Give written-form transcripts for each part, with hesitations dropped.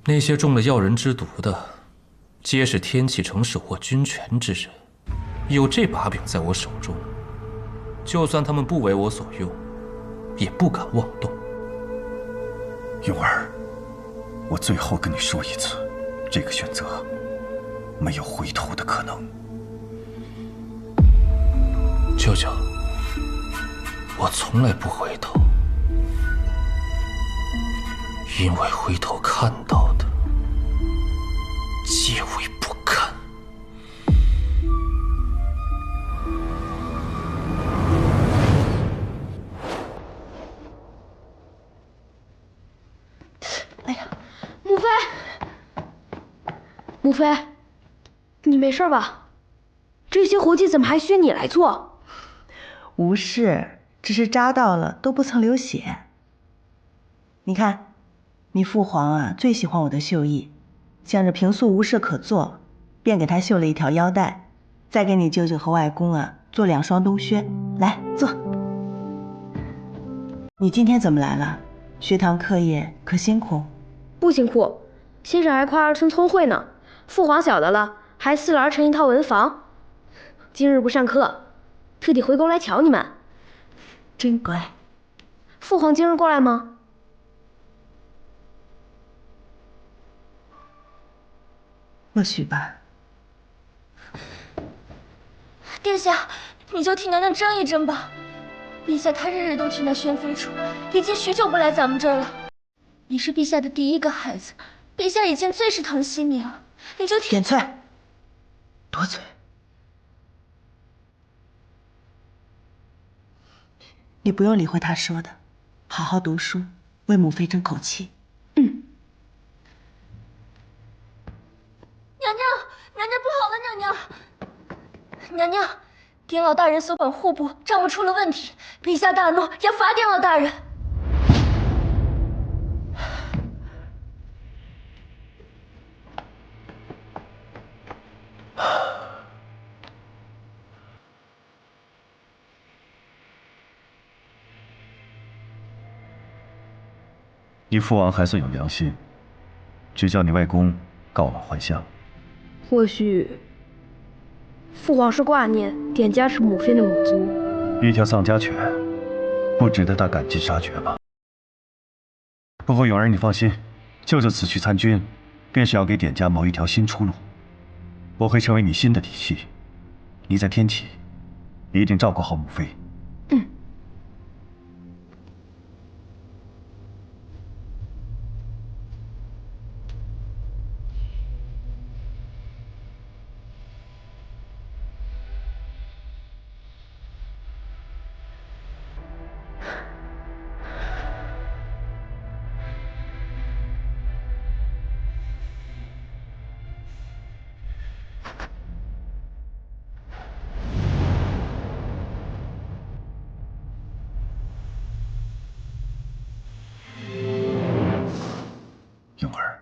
那些中了药人之毒的，皆是天启城手握军权之人，有这把柄在我手中，就算他们不为我所用，也不敢妄动。永儿，我最后跟你说一次，这个选择没有回头的可能。舅舅，我从来不回头，因为回头看到的皆为不堪。哎呀，母妃，母妃，你没事吧？这些活计怎么还需你来做？无事，只是扎到了，都不曾流血。你看，你父皇啊最喜欢我的绣艺，想着平素无事可做，便给他绣了一条腰带，再给你舅舅和外公啊做2双冬靴。来，坐。你今天怎么来了？学堂课业可辛苦？不辛苦，先生还夸儿孙聪慧呢。父皇晓得了，还赐了儿臣一套文房。今日不上课，特地回宫来瞧你们。真乖。父皇今日过来吗？或许吧。殿下，你就替娘娘争一争吧。陛下他日日都去那宣妃处，已经许久不来咱们这儿了。你是陛下的第一个孩子，陛下已经最是疼惜你了，你就替……点翠，多嘴。你不用理会他说的，好好读书，为母妃争口气。嗯。娘娘，娘娘不好了，娘娘，娘娘，典老大人所管户部账目出了问题，陛下大怒，要罚典老大人。你父王还算有良心，只叫你外公告老还乡。或许父皇是挂念典家是母妃的母族，一条丧家犬，不值得他赶尽杀绝吧？不过永儿，你放心，舅舅此去参军，便是要给典家谋一条新出路。我会成为你新的底气，你在天启，一定照顾好母妃。嗯。永儿，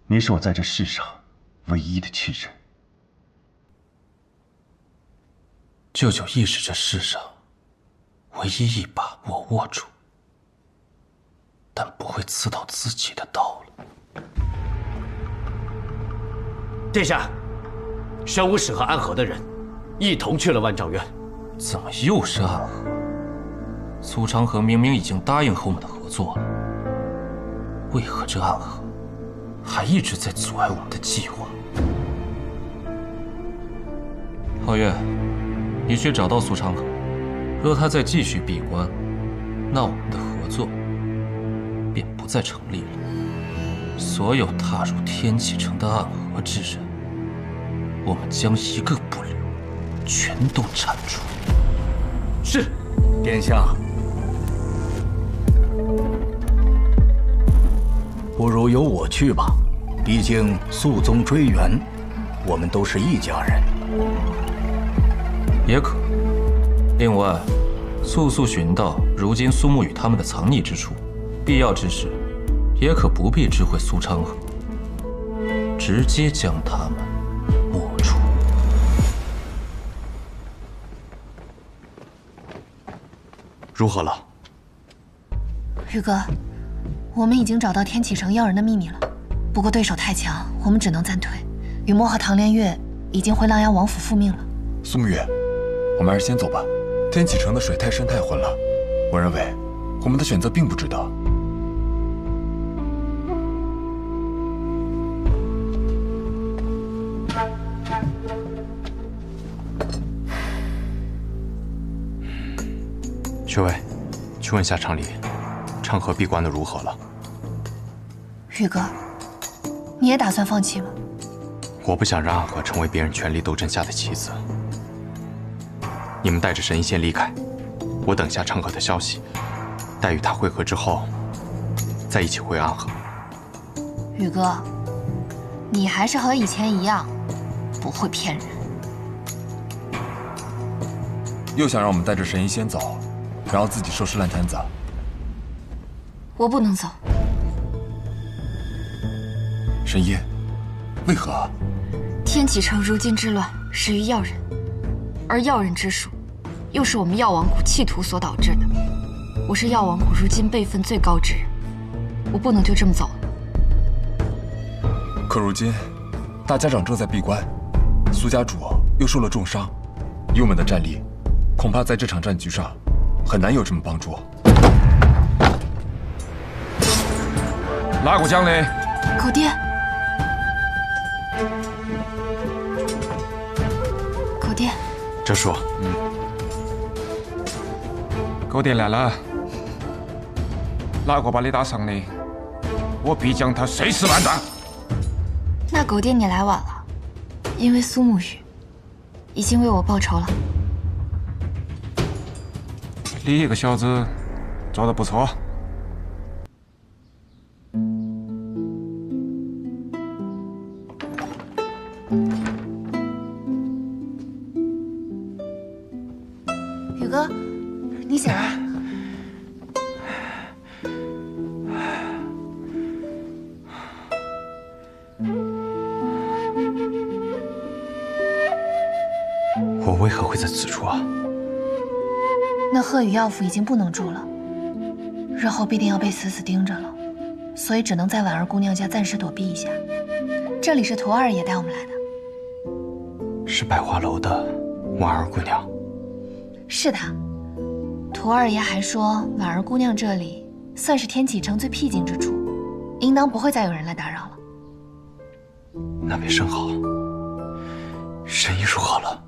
你是我在这世上唯一的亲人。舅舅亦是这世上唯一一把我握住，但不会刺到自己的刀了。殿下，玄武使和安和的人一同去了万丈院。怎么又是安和？苏昌河明明已经答应和我们的合作了，为何这安和还一直在阻碍我们的计划？皓月，你去找到苏昌河，若他再继续闭关，那我们的合作便不再成立了。所有踏入天启城的暗河之人，我们将一个不留，全都铲除。是，殿下。不如由我去吧，毕竟肃宗追源，我们都是一家人。也可。另外，速寻到如今苏沐雨他们的藏匿之处，必要之时，也可不必知会苏昌河，直接将他们抹除。如何了？宇哥，我们已经找到天启城要人的秘密了，不过对手太强，我们只能暂退。雨墨和唐连月已经回琅琊王府复命了。苏沐月，我们还是先走吧。天启城的水太深太浑了，我认为我们的选择并不值得。学尉，去问下常理，长河闭关的如何了？宇哥，你也打算放弃吗？我不想让暗河成为别人权力斗争下的棋子。你们带着神医先离开，我等下长河的消息，待与他会合之后，再一起回暗河。宇哥，你还是和以前一样，不会骗人。又想让我们带着神医先走，然后自己收拾烂摊子。我不能走。神医，为何？天启城如今之乱始于药人，而药人之术，又是我们药王谷企图所导致的。我是药王谷如今辈分最高之人，我不能就这么走了。可如今，大家长正在闭关，苏家主又受了重伤，以我们的战力，恐怕在这场战局上很难有什么帮助。哪个讲的？狗爹，狗爹，哲叔，狗爹来了，哪个把你打伤的，我必将他碎尸万段。那狗爹你来晚了，因为苏沐雨已经为我报仇了。你一个小子做得不错。宇哥，你醒了。我为何会在此处啊？那鹤羽药府已经不能住了，日后必定要被死死盯着了，所以只能在婉儿姑娘家暂时躲避一下。这里是涂二爷带我们来的。是百花楼的婉儿姑娘。是的，涂二爷还说婉儿姑娘这里算是天启城最僻静之处，应当不会再有人来打扰了。那便甚好。神医如何了？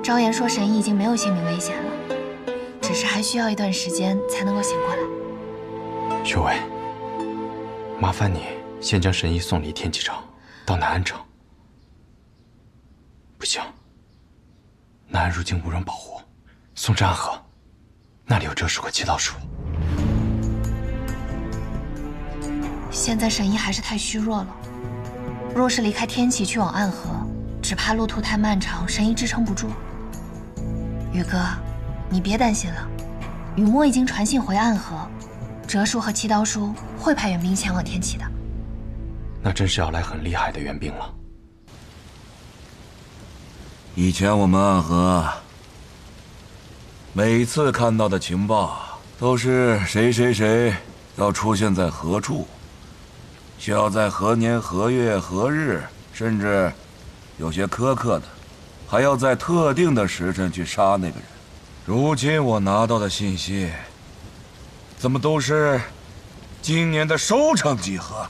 昭言说神医已经没有性命危险了，只是还需要一段时间才能够醒过来。学尉，麻烦你先将神医送离天启城，到南安城。不行，南安如今无人保护，送至暗河，那里有哲叔和祈祷叔。现在神医还是太虚弱了，若是离开天启去往暗河，只怕路途太漫长，神医支撑不住。宇哥，你别担心了，雨墨已经传信回暗河，哲叔和祈祷叔会派援兵前往天启的。那真是要来很厉害的援兵了。以前我们暗河每次看到的情报都是谁谁谁要出现在何处，需要在何年何月何日，甚至有些苛刻的还要在特定的时辰去杀那个人。如今我拿到的信息，怎么都是今年的收成几何，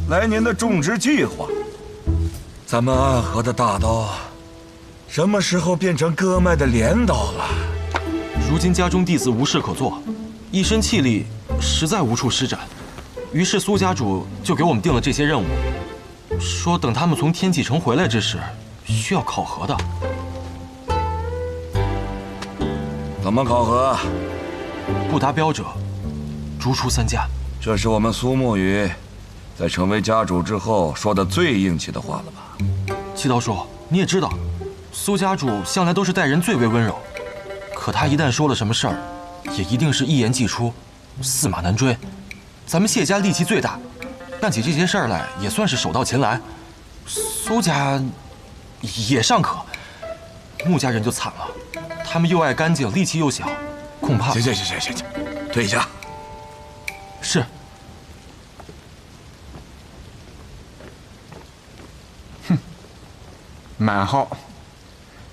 来年的种植计划。咱们暗河的大刀，什么时候变成割脉的镰刀了？如今家中弟子无事可做，一身气力实在无处施展，于是苏家主就给我们定了这些任务，说等他们从天启城回来之时，需要考核的。怎么考核？不达标者，逐出3家。这是我们苏沐雨在成为家主之后说的最硬气的话了吧？祈祷叔，你也知道，苏家主向来都是待人最为温柔，可他一旦说了什么事儿，也一定是一言既出，驷马难追。咱们谢家力气最大，办起这些事儿来也算是手到擒来。苏家也尚可，穆家人就惨了，他们又爱干净，力气又小，恐怕……行，退下。是。哼，蛮好，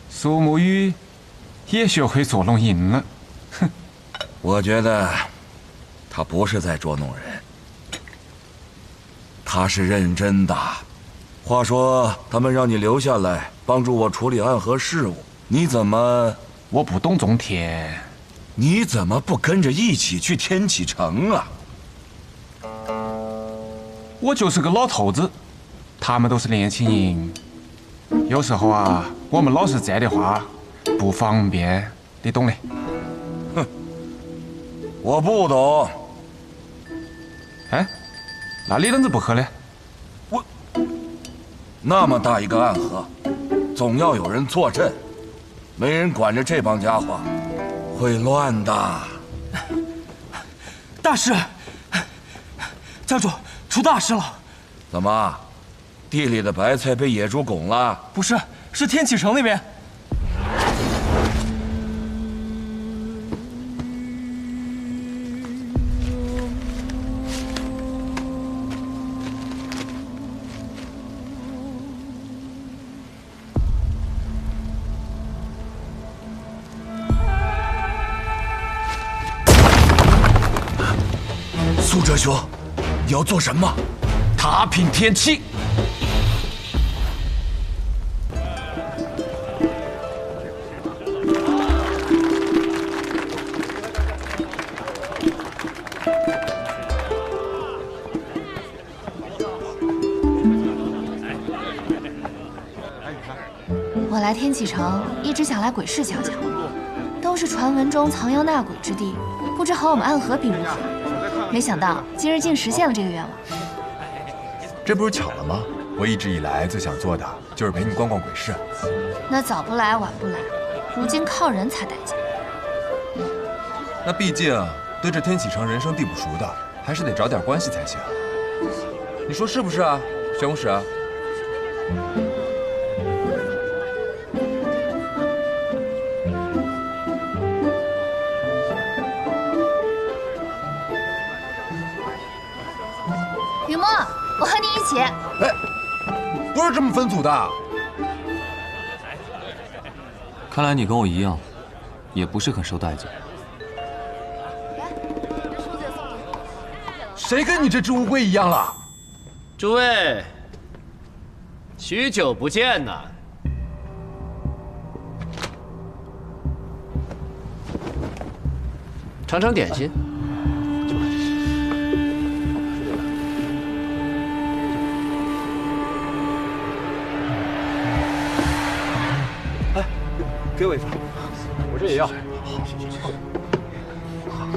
苏沐雨也学会捉弄人了。哼，我觉得他不是在捉弄人，他是认真的。话说，他们让你留下来帮助我处理暗河事务，你怎么……我不懂种田，你怎么不跟着一起去天启城啊？我就是个老头子，他们都是年轻人。有时候啊，我们老是站的话不方便，你懂的。哼，我不懂。哎，那你啷子不喝呢？我那么大一个暗河，总要有人坐镇，没人管着这帮家伙，会乱的。大师，家主出大事了！怎么，地里的白菜被野猪拱了？不是，是天启城那边。苏哲兄，你要做什么？踏平天启。我来天启城一直想来鬼市瞧瞧，都是传闻中藏妖纳鬼之地，不知和我们暗河比如何。没想到今日竟实现了这个愿望，这不是巧了吗？我一直以来最想做的就是陪你逛逛鬼市。那早不来晚不来，如今靠人才带劲。那毕竟对这天启城人生地不熟的，还是得找点关系才行。你说是不是啊，玄武使？雨墨，我和你一起。哎，不是这么分组的。看来你跟我一样，也不是很受待见。谁跟你这只乌龟一样了？诸位，许久不见呐！尝尝点心。哎，给我一份，我这也要。好，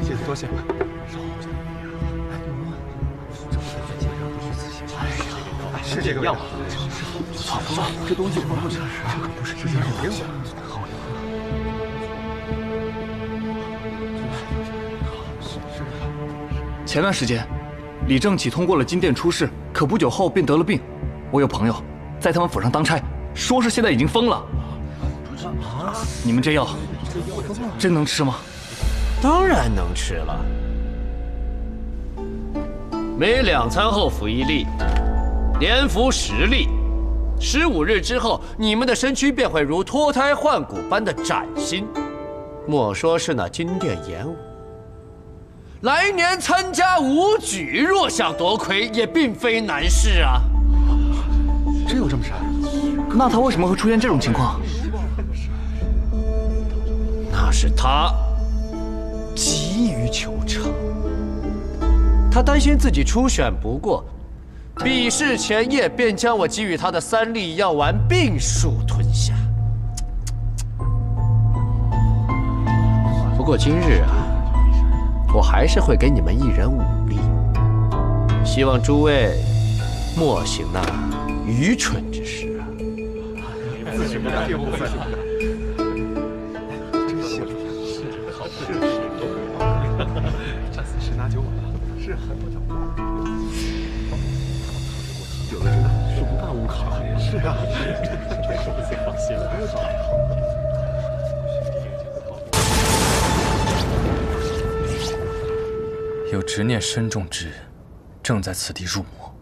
谢谢，多谢。是这个样吗？错不错，这东西不是，这可不是之前给我。前段时间，李正启通过了金殿出仕，可不久后便得了病。我有朋友在他们府上当差，说是现在已经疯了。你们这药真能吃吗？当然能吃了，每2餐后服1粒。连服10粒，15日之后，你们的身躯便会如脱胎换骨般的崭新。莫说是那金殿演武，来年参加武举，若想夺魁，也并非难事啊。真有这么神？那他为什么会出现这种情况？那是他急于求成，他担心自己初选不过。比试前夜便将我给予他的3粒药丸并数吞下。不过今日啊，我还是会给你们1人5粒，希望诸位莫行那愚蠢之事啊！自己不干也不分。真行，是好事。这次是拿酒碗了，是很多酒。有的真的是不干无考，是啊，这放心了。有执念深重之人，正在此地入魔。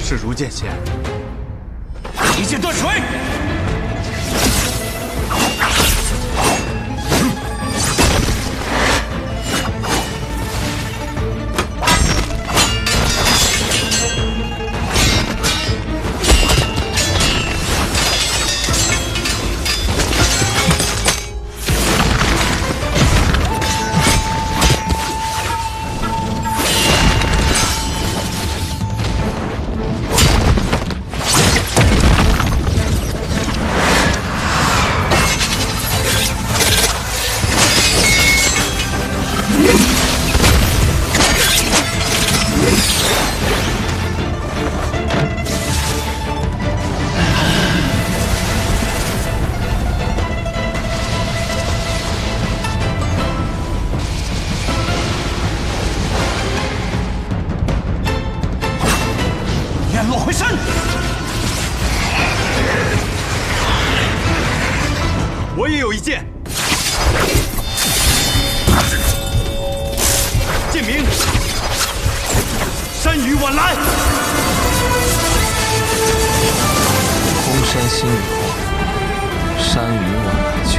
是如剑仙，一剑断水。我也有一剑，剑名山雨晚来。空山新雨后，山雨晚来去。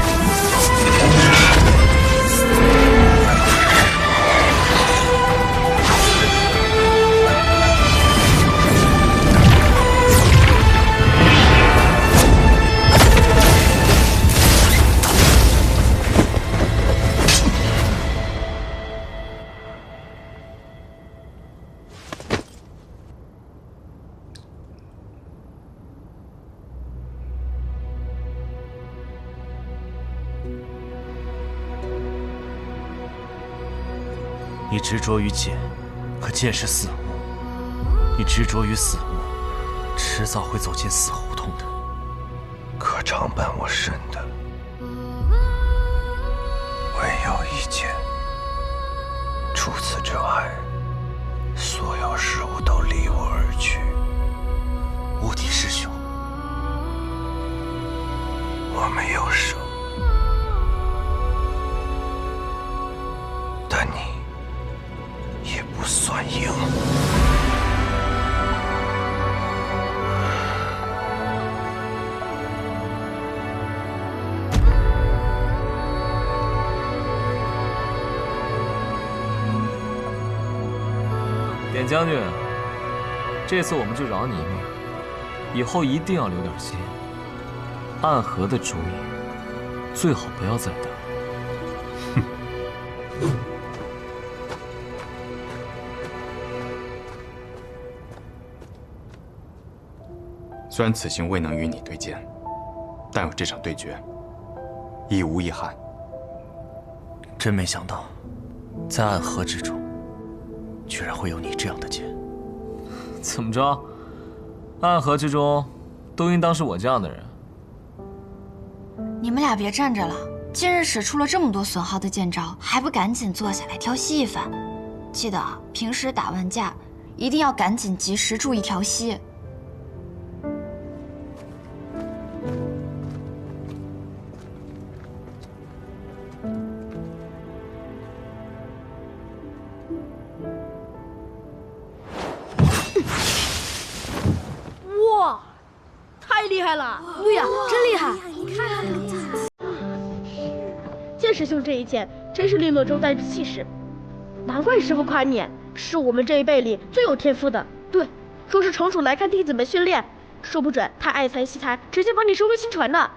你执着于剑，可剑是死物；你执着于死物，迟早会走进死胡同的。可常伴我身的，唯有一剑。除此之外，所有事物都离我而去。无敌师兄，我没有胜，但你也不算赢。典将军，这次我们就饶你一命，以后一定要留点心。暗河的主意最好不要再打。虽然此行未能与你对剑，但有这场对决，亦无遗憾。真没想到，在暗河之中，居然会有你这样的剑。怎么着？暗河之中，都应当是我这样的人。你们俩别站着了，今日使出了这么多损耗的剑招，还不赶紧坐下来调息一番？记得啊，平时打完架，一定要赶紧及时注意调息。哇，太厉害了！对呀，真厉害！你看，剑师兄这一剑真是利落中带着气势，难怪师傅夸你是我们这一辈里最有天赋的。对，说是城主来看弟子们训练，说不准他爱才惜才，直接把你收为亲传呢。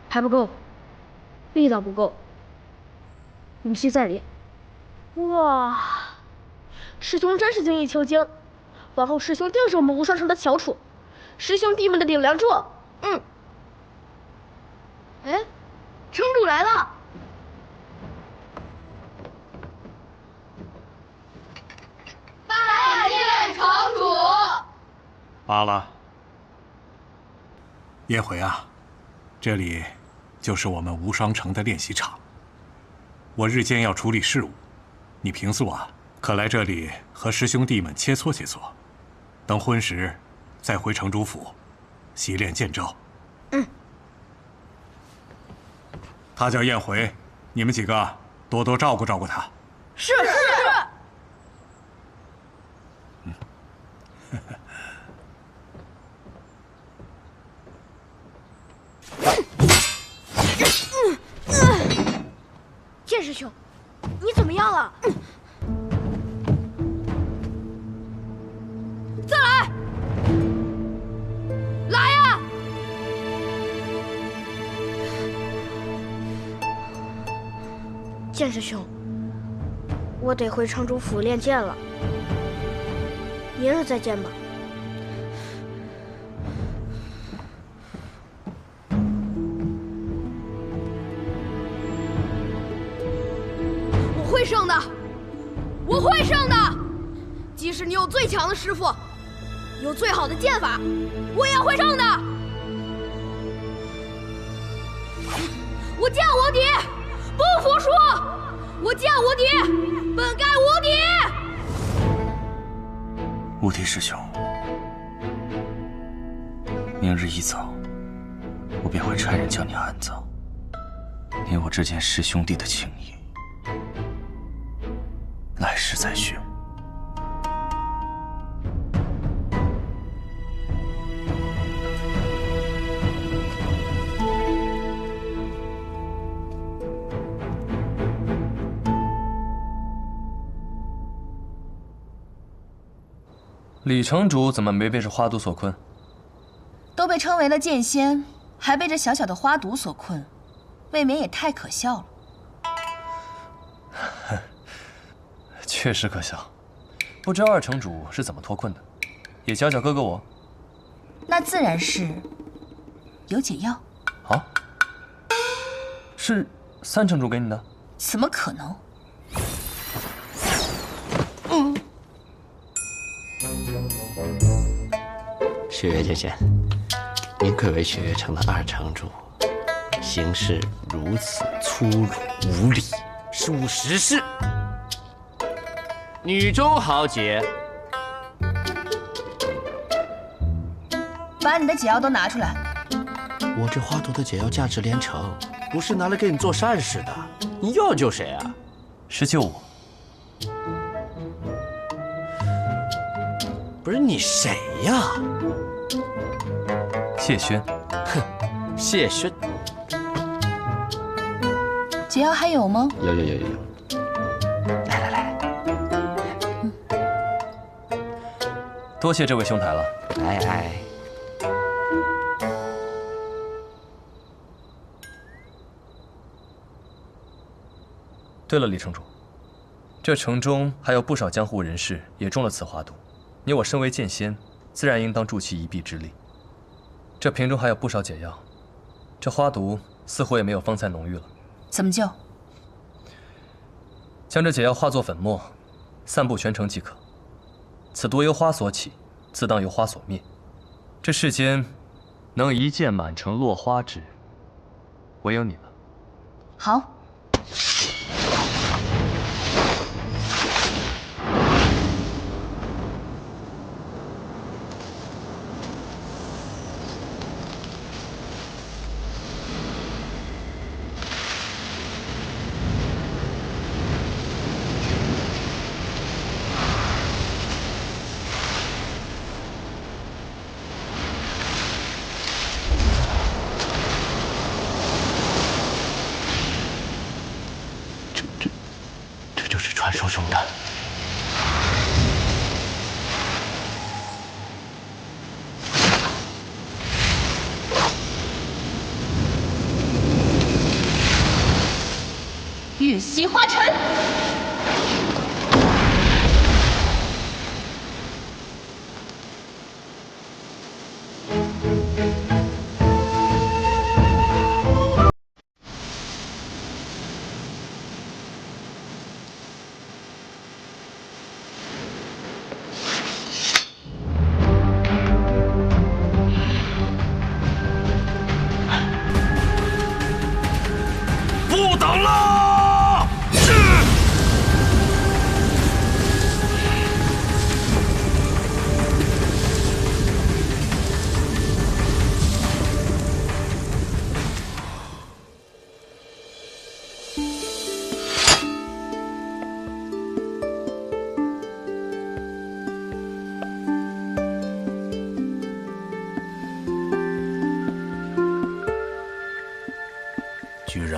还不够，力道不够，武器再练。哇！师兄真是精益求精，往后师兄定是我们无双城的翘楚，师兄弟们的顶梁柱。哎，城主来了！拜见城主。罢了，叶回啊，这里就是我们无双城的练习场。我日间要处理事务，你平素啊，可来这里和师兄弟们切磋切磋，等婚时再回城主府习练剑招。他叫燕回，你们几个多多照顾照顾他。是。剑师兄，你怎么样了？再来！来呀！剑师兄，我得回城主府练剑了，明日再见吧。我会胜的，我会胜的！即使你有最强的师傅，有最好的剑法，我也会胜的！我剑无敌，不服输！我剑无敌，本该无敌！无敌师兄，明日一早，我便会差人将你安葬。你我之间师兄弟的情谊，来世再续。李城主怎么没被这花毒所困？都被称为了剑仙，还被这小小的花毒所困，未免也太可笑了。确实可笑，不知二城主是怎么脱困的，也教教哥哥我。那自然是有解药。啊？是三城主给你的？怎么可能？雪月剑仙，您贵为雪月城的二城主，行事如此粗鲁无礼，是无实事。女中豪杰，把你的解药都拿出来。我这花毒的解药价值连城，不是拿来给你做善事的。你要救谁啊？是救我。不是你谁呀？谢轩。哼，谢轩。解药还有吗？有。来。多谢这位兄台了。哎。对了，李城主，这城中还有不少江湖人士也中了此花毒，你我身为剑仙，自然应当助其一臂之力。这瓶中还有不少解药，这花毒似乎也没有方才浓郁了。怎么救？将这解药化作粉末，散布全城即可。此毒由花所起，自当由花所灭。这世间能一剑满城落花之，唯有你了。好。这就是传说中的月息花尘。不等了！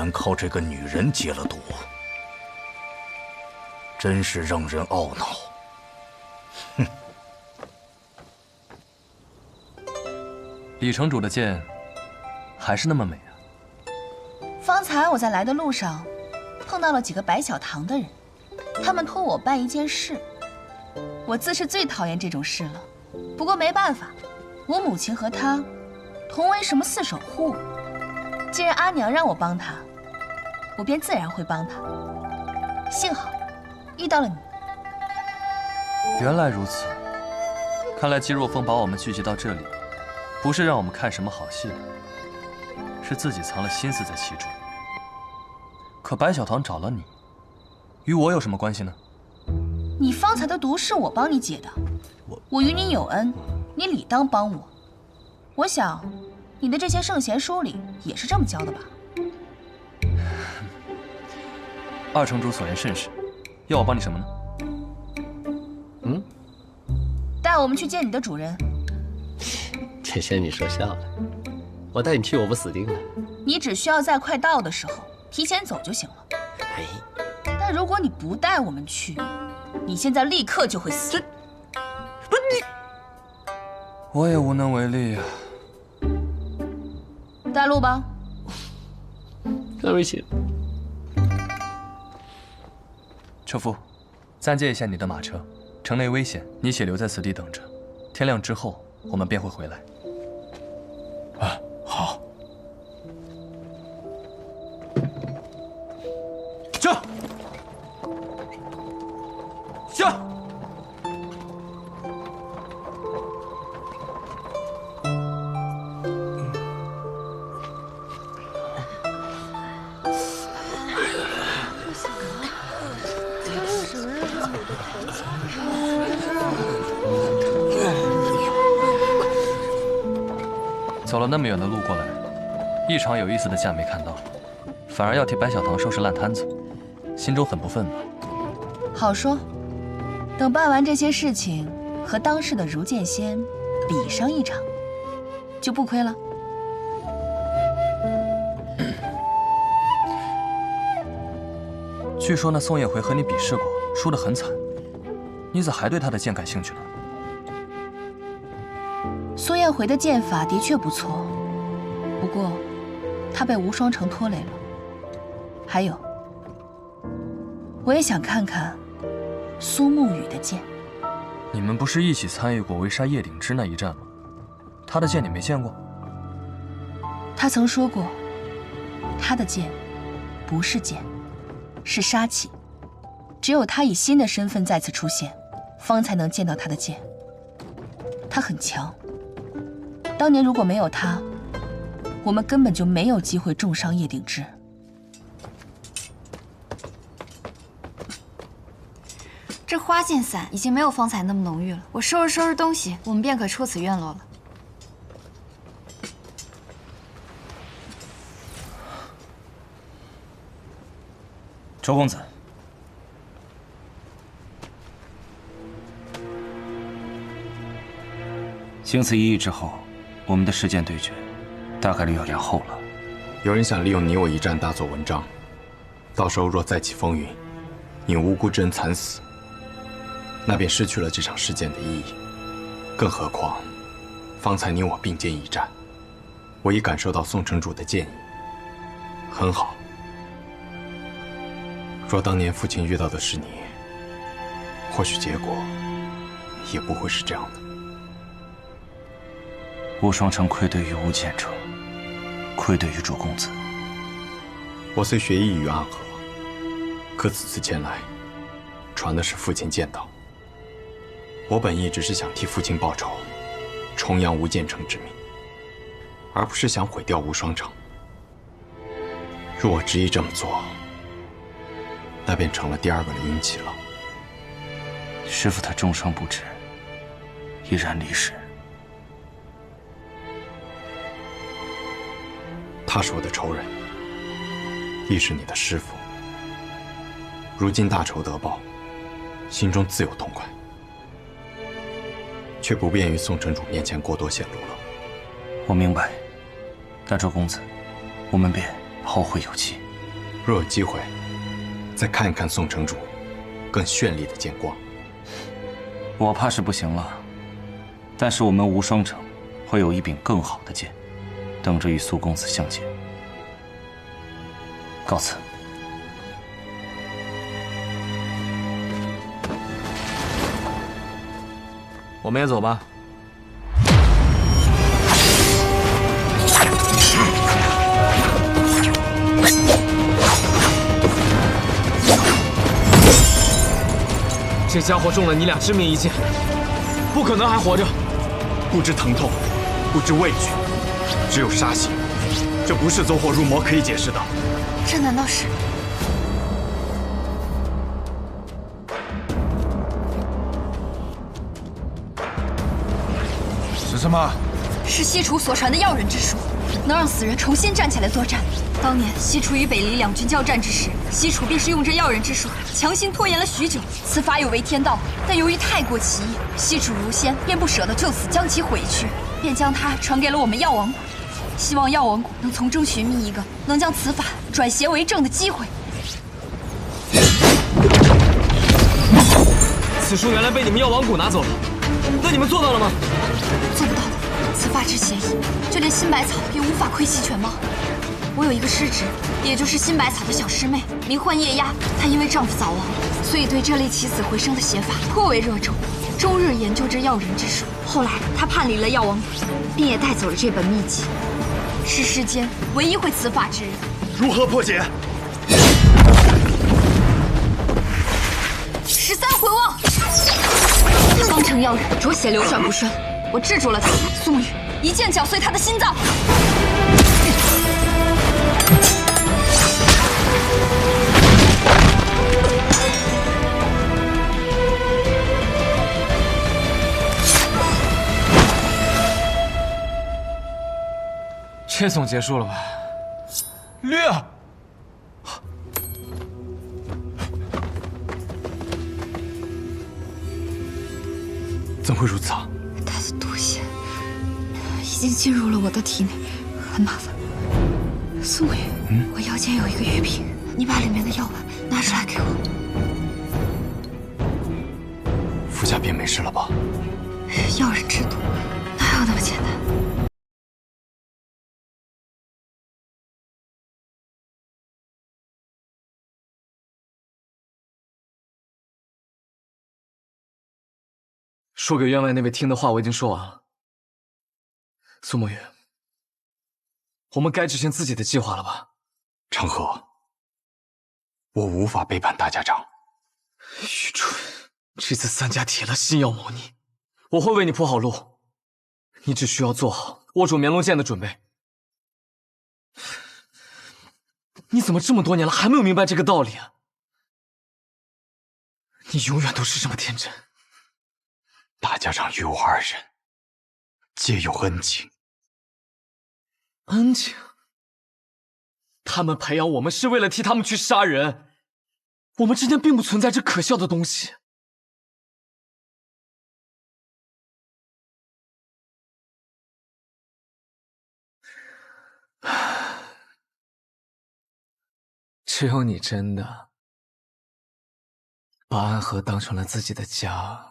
然靠这个女人解了毒，真是让人懊恼。哼！李城主的剑还是那么美啊。方才我在来的路上碰到了几个白小堂的人，他们托我办一件事。我自是最讨厌这种事了，不过没办法，我母亲和他同为什么四守护，既然阿娘让我帮他，我便自然会帮他。幸好遇到了你。原来如此，看来姬若风把我们聚集到这里，不是让我们看什么好戏的，是自己藏了心思在其中。可白小堂找了你，与我有什么关系呢？你方才的毒是我帮你解的，我与你有恩，你理当帮我。我想，你的这些圣贤书里也是这么教的吧？二城主所言甚是，要我帮你什么呢？带我们去见你的主人。这仙女说笑了，我带你去我不死定了。你只需要在快到的时候提前走就行了。哎，但如果你不带我们去，你现在立刻就会死。不是你，我也无能为力呀。带路吧。跟我一起。车夫，暂借一下你的马车，城内危险，你且留在此地等着。天亮之后，我们便会回来。啊，好。下！下！走了那么远的路过来，一场有意思的架没看到，反而要替白小堂收拾烂摊子，心中很不忿吧？好说，等办完这些事情，和当世的如剑仙比上一场，就不亏了。据说那宋叶回和你比试过，输得很惨，你咋还对他的剑感兴趣呢？苏燕回的剑法的确不错，不过他被无双城拖累了。还有，我也想看看苏沐雨的剑。你们不是一起参与过围杀叶鼎之那一战吗？他的剑你没见过？他曾说过，他的剑不是剑，是杀气。只有他以新的身份再次出现，方才能见到他的剑。他很强。当年如果没有他，我们根本就没有机会重伤叶鼎之。这花剑伞已经没有方才那么浓郁了，我收拾收拾东西，我们便可出此院落了。周公子，经此一役之后，我们的世剑对决，大概率要延后了。有人想利用你我一战大做文章，到时候若再起风云，引无辜之人惨死，那便失去了这场事件的意义。更何况，方才你我并肩一战，我已感受到宋城主的剑意，很好。若当年父亲遇到的是你，或许结果也不会是这样的。无双城愧对于无剑者，愧对于主公子。我虽学艺于暗河，可此次前来，传的是父亲剑道。我本意只是想替父亲报仇，重扬无剑城之名，而不是想毁掉无双城。若我执意这么做，那便成了第二个刘云奇了。师父他重伤不治，毅然离世。他是我的仇人，亦是你的师父。如今大仇得报，心中自有痛快，却不便于宋城主面前过多显露了。我明白，那周公子，我们便抛会有期。若有机会，再看一看宋城主更绚丽的剑光。我怕是不行了，但是我们无双城会有一柄更好的剑，等着与苏公子相见。告辞。我们也走吧。这家伙中了你俩致命一剑，不可能还活着。不知疼痛，不知畏惧，只有杀心。这不是走火入魔可以解释的。这难道是？是什么？是西楚所传的药人之术，能让死人重新站起来作战。当年西楚与北离两军交战之时，西楚便是用这药人之术强行拖延了许久。此法有违天道，但由于太过奇异，西楚如仙便不舍得就此将其毁去，便将它传给了我们药王谷，希望药王谷能从中寻觅一个能将此法转邪为正的机会。此书原来被你们药王谷拿走了，那你们做到了吗？做不到的，此法之邪异，就连新百草也无法窥其全貌。我有一个师侄，也就是新百草的小师妹，名唤夜鸦。她因为丈夫早亡，所以对这类起死回生的邪法颇为热衷，终日研究这药人之术。后来她叛离了药王谷，并也带走了这本秘籍，是世间唯一会此法之人。如何破解？13回望，方城药人浊血流转不顺，我制住了他。苏沐雨一剑绞碎他的心脏。这总结束了吧？略。怎会如此啊？他的毒血已经进入了我的体内，很麻烦。苏沐雨，我腰间有一个玉瓶，你把里面的药丸拿出来给我。服下便没事了吧？药人之毒哪有那么简单？说给员外那位听的话我已经说完了。苏沐雨，我们该执行自己的计划了吧？长河，我无法背叛大家长。愚蠢！这次三家铁了心要谋你，我会为你铺好路，你只需要做好握住绵龙剑的准备。你怎么这么多年了还没有明白这个道理啊？你永远都是这么天真。大家长与我二人皆有恩情。恩情？他们培养我们是为了替他们去杀人，我们之间并不存在这可笑的东西。只有你真的把安和当成了自己的家。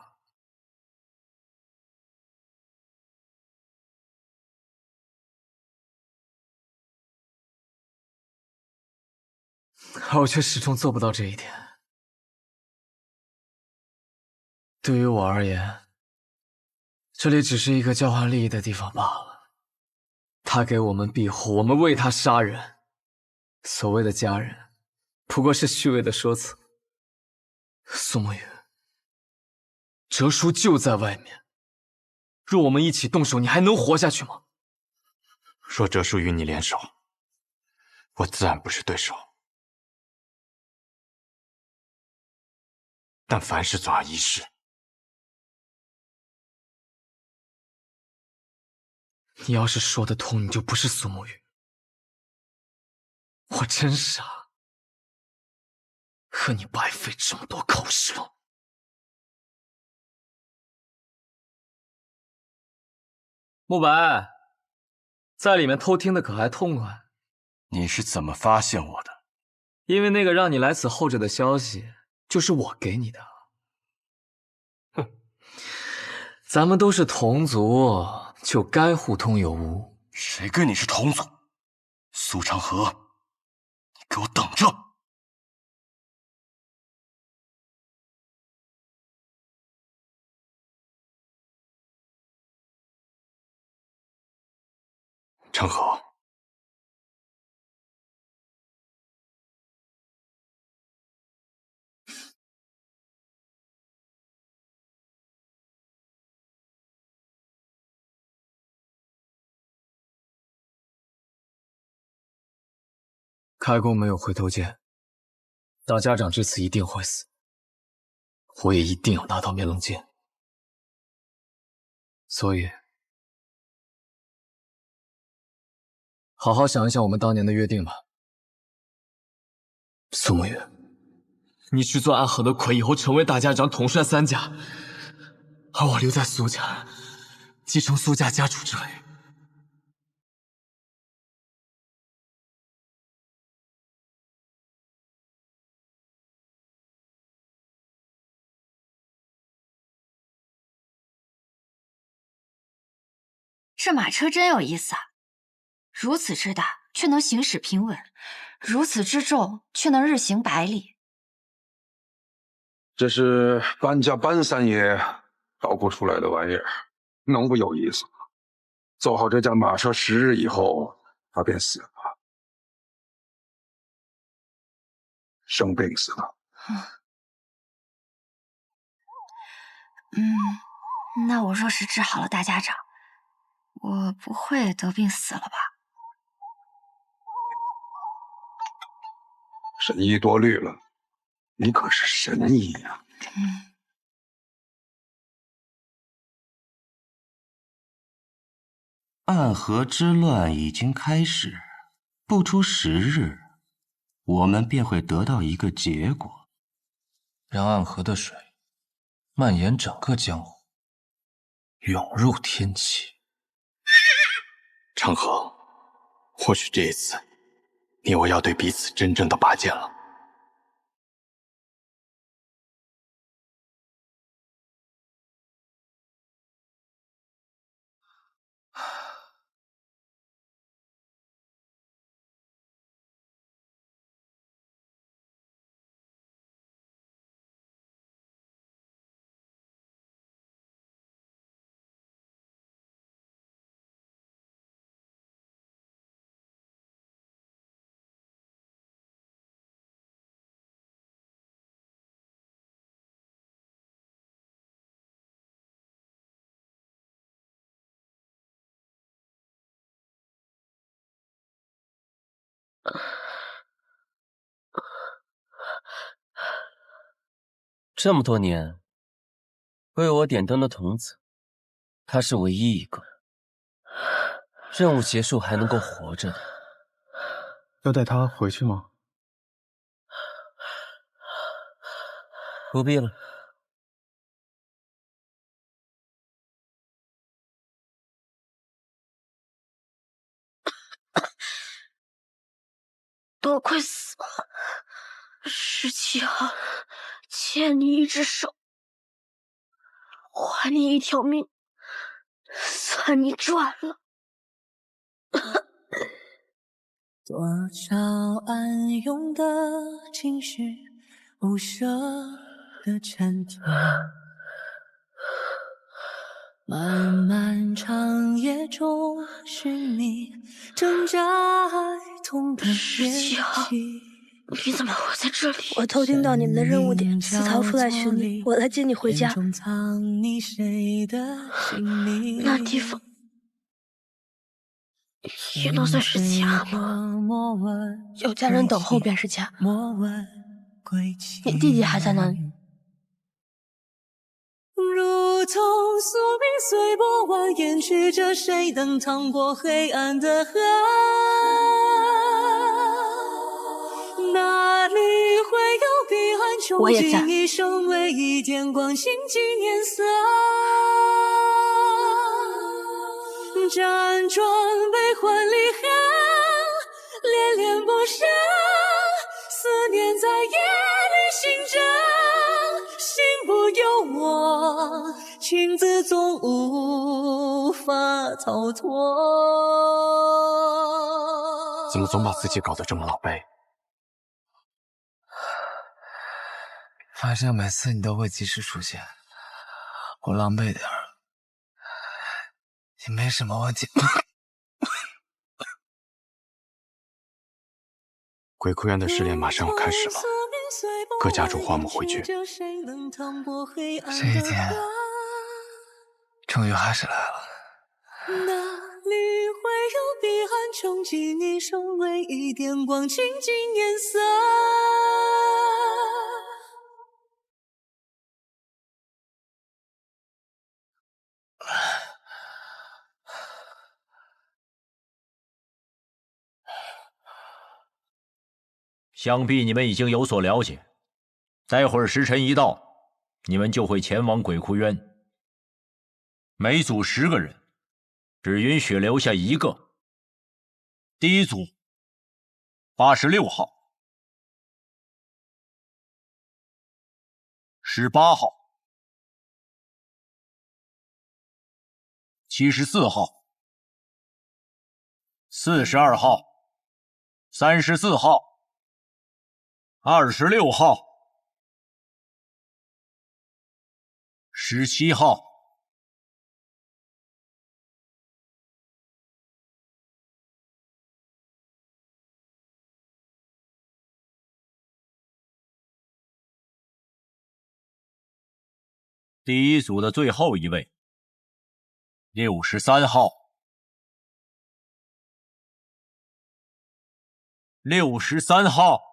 而我却始终做不到这一点。对于我而言，这里只是一个交换利益的地方罢了。他给我们庇护，我们为他杀人。所谓的家人，不过是虚伪的说辞。苏沐雨，哲叔就在外面，若我们一起动手，你还能活下去吗？若哲叔与你联手，我自然不是对手。但凡事总要一试。你要是说得通，你就不是苏沐雨。我真傻，和你白费这么多口舌。慕白，在里面偷听的可还痛快？你是怎么发现我的？因为那个让你来此候着的消息，就是我给你的。哼，咱们都是同族，就该互通有无。谁跟你是同族？苏长河，你给我等着！成河，开弓没有回头箭，大家长这次一定会死，我也一定要拿到面棱剑。所以，好好想一想我们当年的约定吧。苏沐月，你去做暗河的魁，以后成为大家长，统帅三家，而我留在苏家，继承苏家家主之位。这马车真有意思啊！如此之大，却能行驶平稳；如此之重，却能日行百里。这是搬家搬三爷捣鼓出来的玩意儿，能不有意思吗？坐好这架马车10日以后，他便死了，生病死了。那我若是治好了大家长，我不会得病死了吧？神医多虑了，你可是神医呀！暗河之乱已经开始，不出10日，我们便会得到一个结果，让暗河的水蔓延整个江湖，涌入天启。成河，或许这一次，你我要对彼此真正的拔剑了。这么多年为我点灯的童子，他是唯一一个任务结束还能够活着的。要带他回去吗？不必了。多亏死了，17号欠你一只手，还你一条命，算你赚了。多少暗涌的情绪，无声的沉淀，漫漫长夜中寻觅，挣扎爱痛的17号，你怎么会在这里？我偷听到你们的任务点，私逃出来巡礼，我来接你回家。那地方也能算是家吗？有家人等候便是家。你弟弟还在哪里？如同宿命随波蜿蜒，曲折谁能趟过黑暗的河？哪里会有彼岸穷尽一生，唯一点光倾尽颜色？辗转悲欢离合，恋恋不舍，思情自总无法逃脱。怎么总把自己搞得这么狼狈？反正每次你都会及时出现，我狼狈点儿也没什么问题。鬼哭园的试炼马上要开始了，各家主唤我们回去。这一天终于还是来了。哪里会有彼岸穷尽一生唯一点光，倾尽颜色。想必你们已经有所了解，待会儿时辰一到，你们就会前往鬼窟渊。每组10个人，只允许留下1个。第一组86号、18号、74号、42号、34号。26号、17号、第一组的最后一位，63号、63号。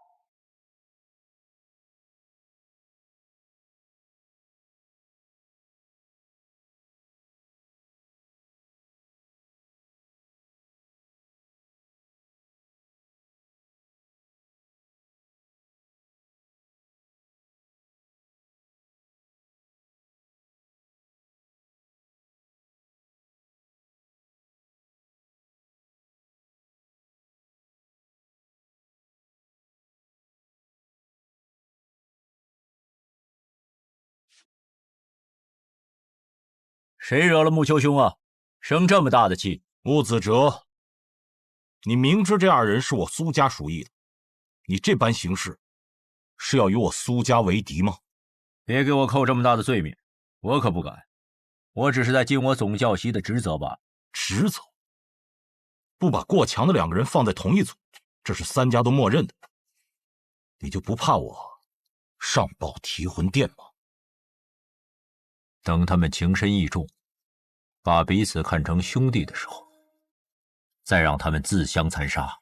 谁惹了木秋兄啊？生这么大的气！穆子哲，你明知这2人是我苏家属意的，你这般行事，是要与我苏家为敌吗？别给我扣这么大的罪名，我可不敢。我只是在尽我总教习的职责罢了。职责？不把过强的2个人放在同一组，这是3家都默认的。你就不怕我上报提魂殿吗？等他们情深意重，把彼此看成兄弟的时候，再让他们自相残杀。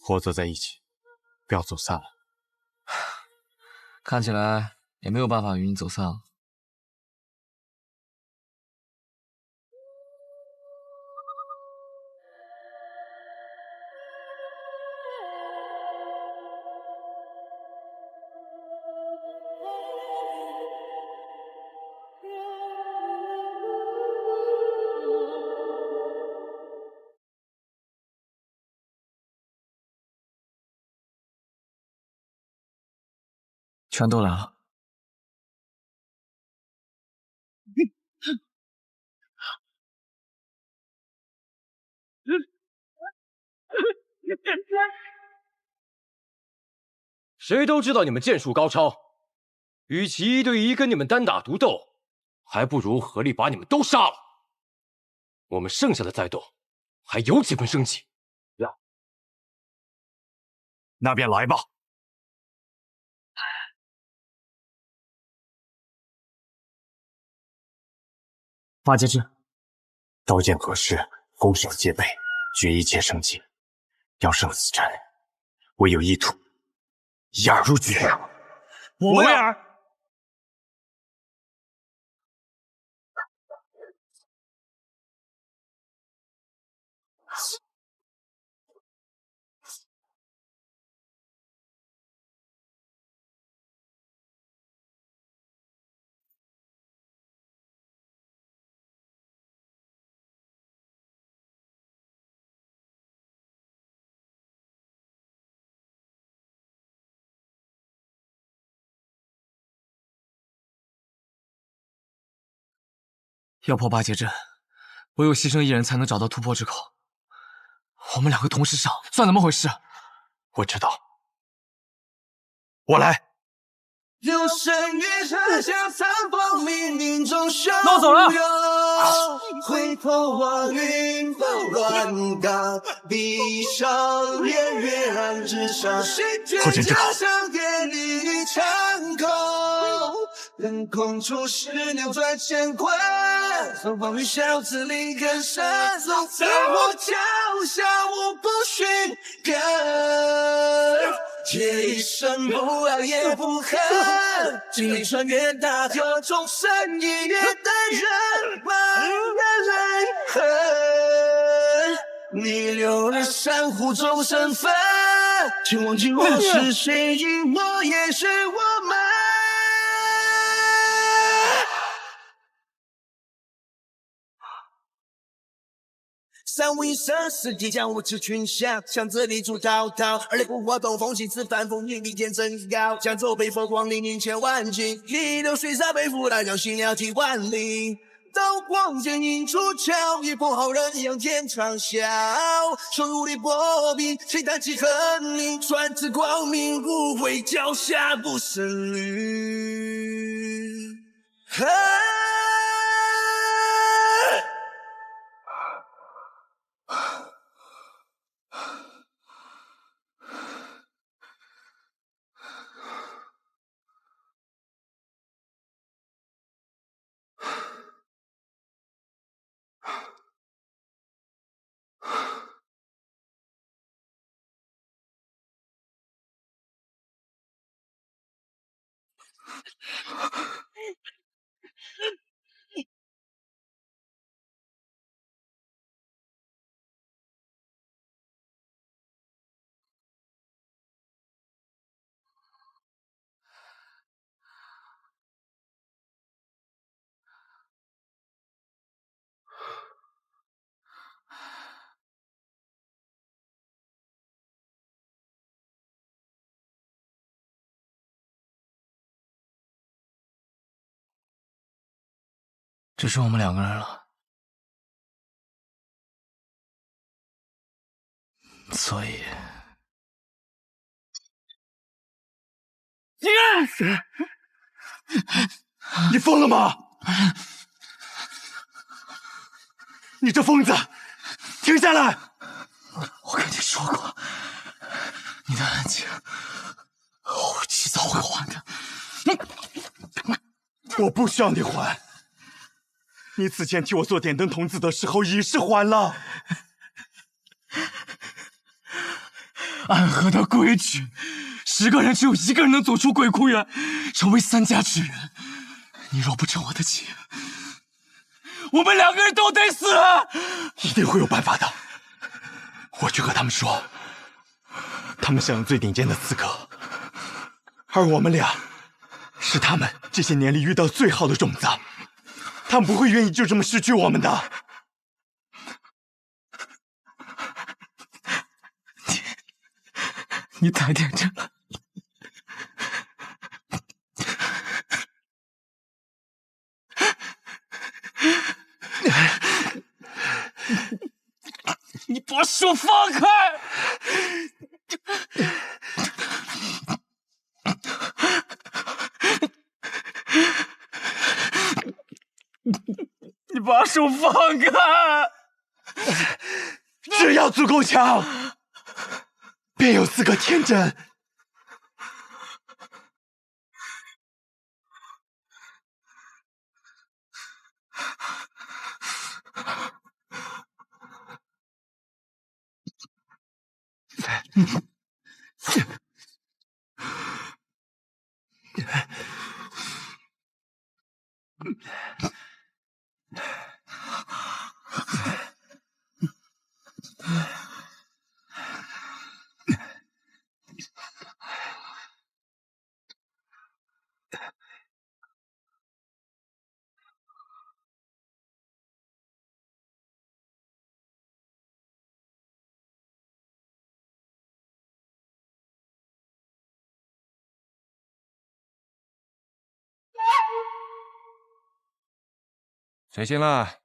合作在一起，不要走散了。看起来也没有办法与你走散了。全都来了。谁都知道你们剑术高超，与其1对1跟你们单打独斗，还不如合力把你们都杀了。我们剩下的再斗，还有几分生气。那便来吧。八节制，刀剑合十，攻守戒备，决一切生机。要胜此战，唯有一途，一二入局。我为尔。要破八节阵，唯有牺牲一人才能找到突破之口。我们两个同时上，算怎么回事？我知道，我来。有神与何相残风冥冥中相那我走了。回头望云峰乱岗，闭上眼，月暗之上，谁觉家乡夜里长空？等空出世，扭转乾坤。从风雨笑自灵根深，从在我脚下，无不寻根。借一生不爱也不恨，经历穿越大河，终身一月的人满泪痕。你留了珊瑚中身份，请忘记我是谁，因我也是我们。三五一生，四季将无耻群像，向这里主滔滔，而雷不化东风，行此反风云，比天真高。江州北风光临宁千万顷，一流水洒背负大江，行了几万里。刀光剑影出鞘，一破好人仰天长啸。手如履薄冰，谁担起横鳞，传至光明，无悔脚下不胜履。只剩我们两个人了，所以你疯了吗？你这疯子，停下来！我跟你说过，你的恩情，我迟早会还的。我不需要你还。你此前替我做点灯童子的时候已是还了。暗河的规矩，10个人只有1个人能走出鬼窟园，成为3家之人。你若不成我的情，我们2个人都得死。一定会有办法的。我去和他们说，他们享有最顶尖的资格，而我们俩是他们这些年里遇到最好的种子。他们不会愿意就这么失去我们的。你太天真了。你把手放开！你把手放开！只要足够强，便有资格天真。睡醒了。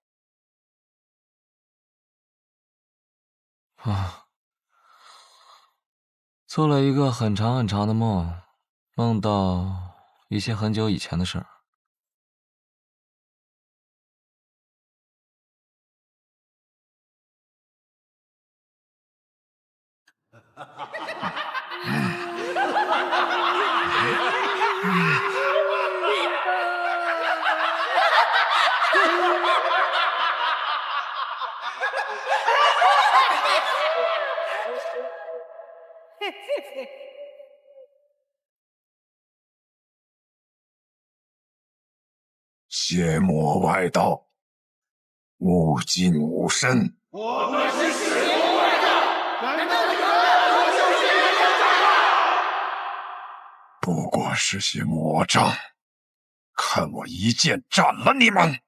啊，做了一个很长很长的梦，梦到一些很久以前的事儿。邪魔外道，无尽无身。我们是邪魔外道，难道你们就是邪魔障？不过是些魔障，看我一剑斩了你们！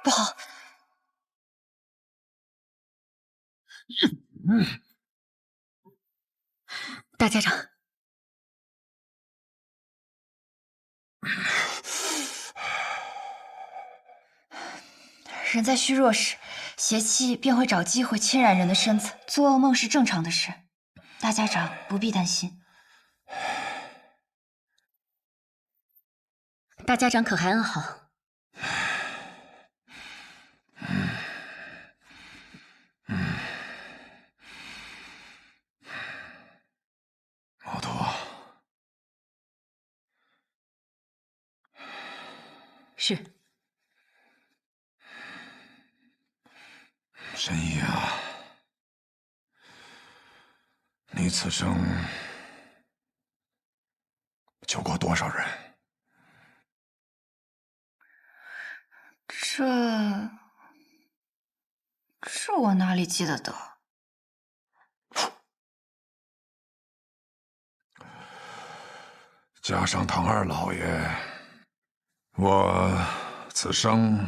不好！大家长，人在虚弱时，邪气便会找机会侵染人的身子。做噩梦是正常的事，大家长不必担心。大家长可还安好？毛头，是。神医啊，你此生救过多少人？这我哪里记得得？加上唐二老爷，我此生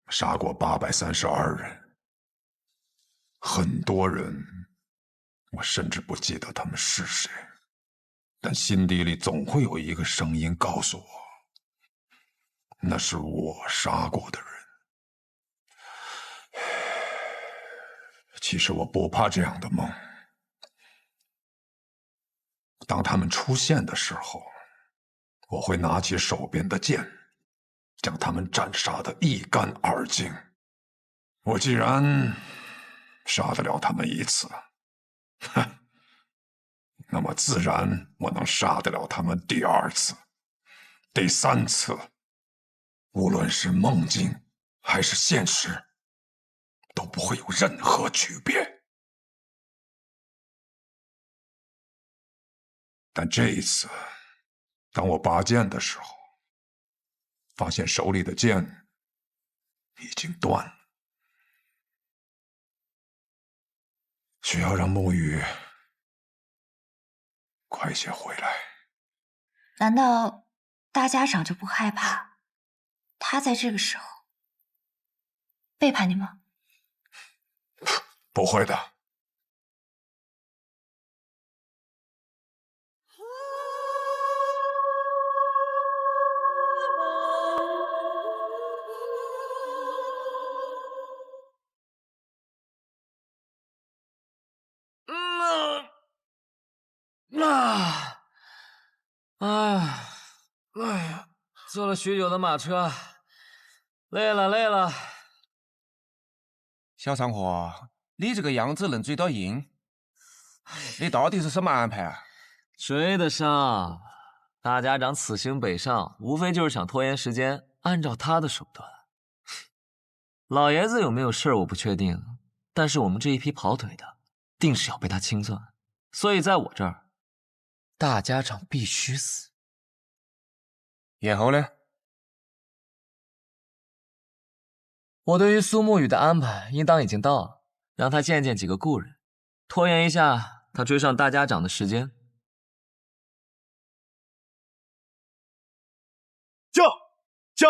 杀过832人，很多人，我甚至不记得他们是谁，但心底里总会有一个声音告诉我，那是我杀过的人。其实我不怕这样的梦。当他们出现的时候，我会拿起手边的剑，将他们斩杀得一干二净。我既然杀得了他们一次，那么自然我能杀得了他们第二次、第三次，无论是梦境还是现实，都不会有任何区别。但这一次，当我拔剑的时候，发现手里的剑已经断了，需要让沐雨快些回来。难道大家长就不害怕他在这个时候背叛你吗？不会的。哎呀，坐了许久的马车，累了累了。小上火，你这个样子能追到鹰，你到底是什么安排啊？追得上。大家长此行北上，无非就是想拖延时间，按照他的手段。老爷子有没有事儿我不确定，但是我们这一批跑腿的，定是要被他清算。所以在我这儿，大家长必须死。然后呢？我对于苏沐雨的安排应当已经到了，让他见见几个故人，拖延一下他追上大家长的时间。驾！驾！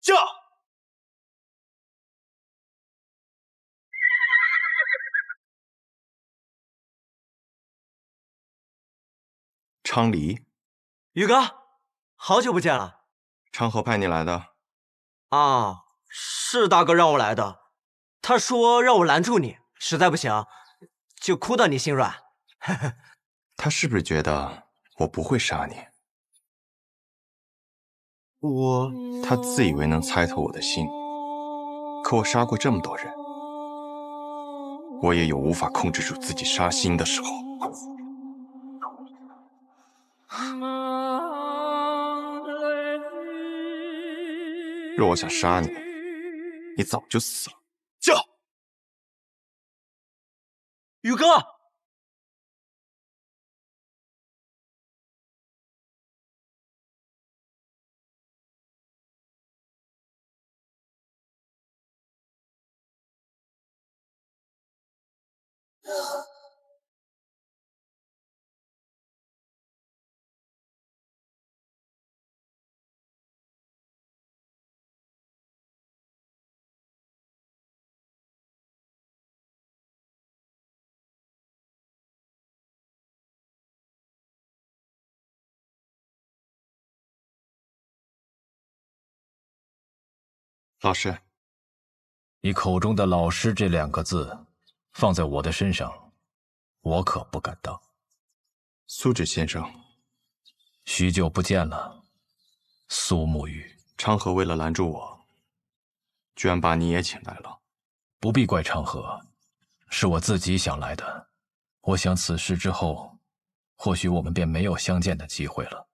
驾！昌黎，宇哥，好久不见了。昌河派你来的？啊，是大哥让我来的。他说让我拦住你，实在不行就哭到你心软。他是不是觉得我不会杀你？他自以为能猜透我的心，可我杀过这么多人，我也有无法控制住自己杀心的时候。若我想杀你，你早就死了。驾！宇哥。老师，你口中的老师这2个字，放在我的身上，我可不敢当。苏轼先生，许久不见了，苏沐雨。昌河为了拦住我，居然把你也请来了。不必怪昌河，是我自己想来的。我想此事之后，或许我们便没有相见的机会了，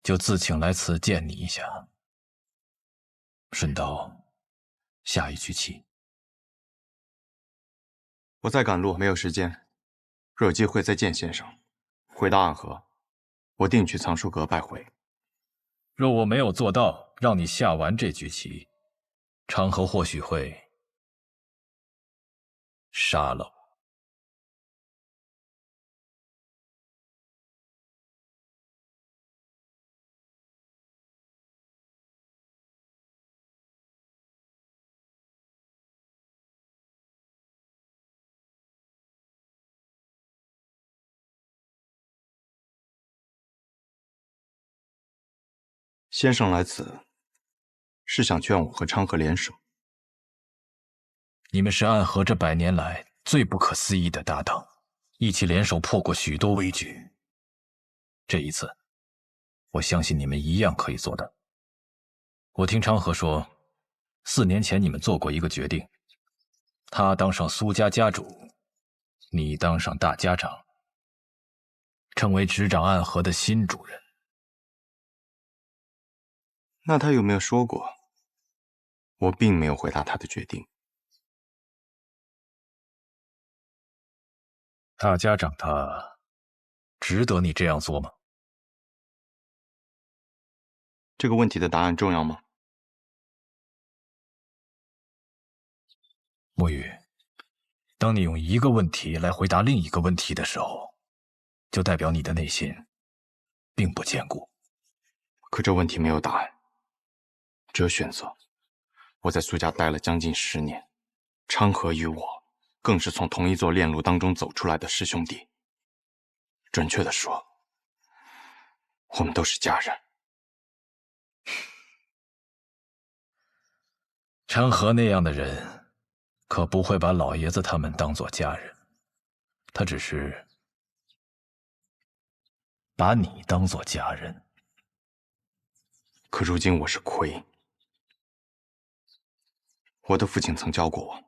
就自请来此见你一下。顺道下一局棋。我在赶路，没有时间。若有机会再见先生。回到暗河，我定去藏书阁拜会。若我没有做到让你下完这局棋，昌河或许会杀了我。先生来此，是想劝我和昌河联手。你们是暗河这100年来最不可思议的搭档，一起联手破过许多危局。这一次，我相信你们一样可以做到。我听昌河说，4年前你们做过一个决定，他当上苏家家主，你当上大家长，成为执掌暗河的新主人。那他有没有说过？我并没有回答他的决定。大家长他值得你这样做吗？这个问题的答案重要吗？沐雨，当你用一个问题来回答另一个问题的时候，就代表你的内心并不坚固。可这问题没有答案，只有选择。我在苏家待了将近10年，昌河与我更是从同一座炼炉当中走出来的师兄弟。准确的说，我们都是家人。昌河那样的人，可不会把老爷子他们当作家人，他只是把你当作家人。可如今我是亏。我的父亲曾教过我，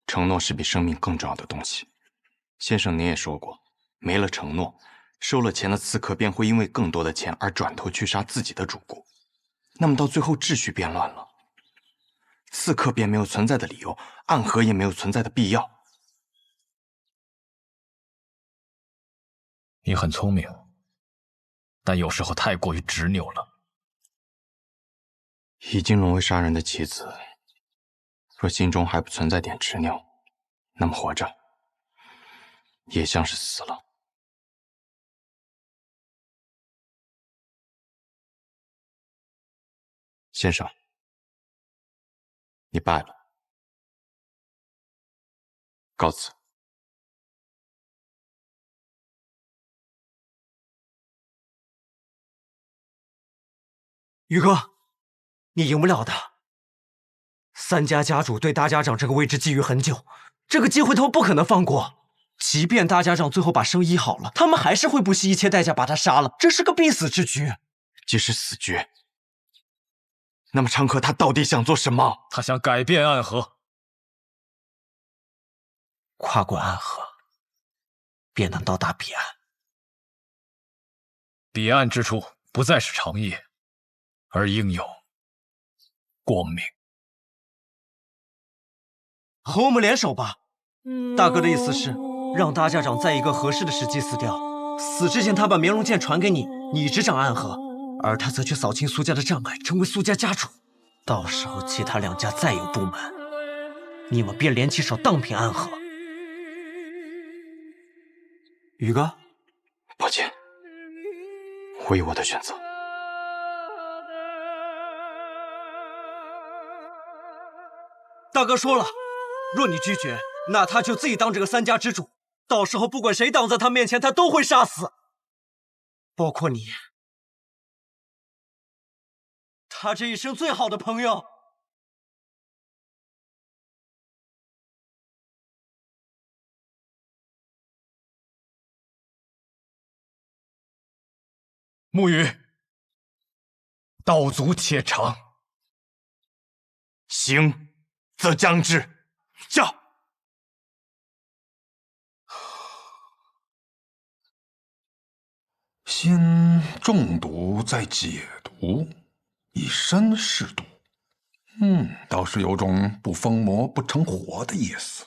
承诺是比生命更重要的东西。先生您也说过，没了承诺，收了钱的刺客便会因为更多的钱而转头去杀自己的主顾，那么到最后秩序变乱了，刺客便没有存在的理由，暗河也没有存在的必要。你很聪明，但有时候太过于执拗了。已经沦为杀人的棋子，若心中还不存在点执拗，那么活着也像是死了。先生，你败了，告辞。宇哥，你赢不了的。三家家主对大家长这个位置觊觎很久，这个机会他们不可能放过。即便大家长最后把生医好了，他们还是会不惜一切代价把他杀了，这是个必死之局。即使死局，那么长河他到底想做什么？他想改变暗河，跨过暗河，便能到达彼岸。彼岸之处不再是长夜，而应有光明。和我们联手吧。大哥的意思是让大家长在一个合适的时机死掉，死之前他把绵龙剑传给你，你执掌暗河，而他则去扫清苏家的障碍，成为苏家家主。到时候其他两家再有不满，你们便联起手荡平暗河。宇哥，抱歉，我有我的选择。大哥说了，若你拒绝，那他就自己当这个三家之主，到时候不管谁挡在他面前，他都会杀死，包括你，他这一生最好的朋友。木鱼，道阻且长。行则将至，驾！先中毒再解毒，以身试毒。倒是有种不疯魔不成活的意思。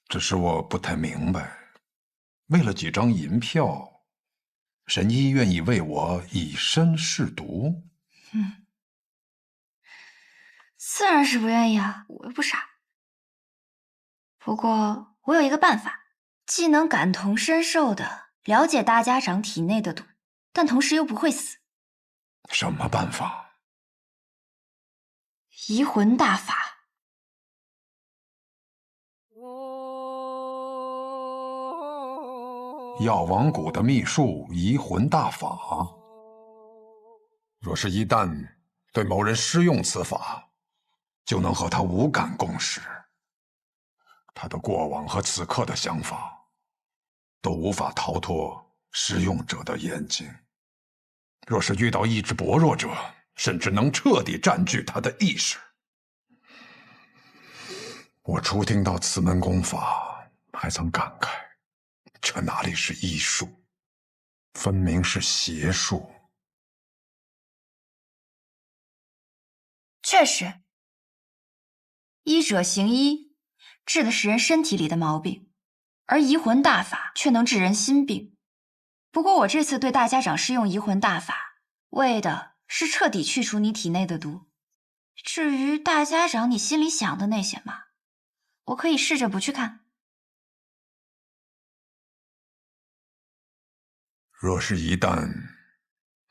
只是我不太明白，为了几张银票，神医愿意为我以身试毒？自然是不愿意啊，我又不傻。不过我有一个办法，既能感同身受的了解大家长体内的毒，但同时又不会死。什么办法？移魂大法。药王谷的秘术移魂大法，若是一旦对某人施用此法，就能和他无感共识，他的过往和此刻的想法都无法逃脱施用者的眼睛。若是遇到意志薄弱者，甚至能彻底占据他的意识。我初听到此门功法，还曾感慨，这哪里是医术，分明是邪术。确实，医者行医，治的是人身体里的毛病，而移魂大法却能治人心病。不过我这次对大家长施用移魂大法，为的是彻底去除你体内的毒。至于大家长你心里想的那些嘛，我可以试着不去看。若是一旦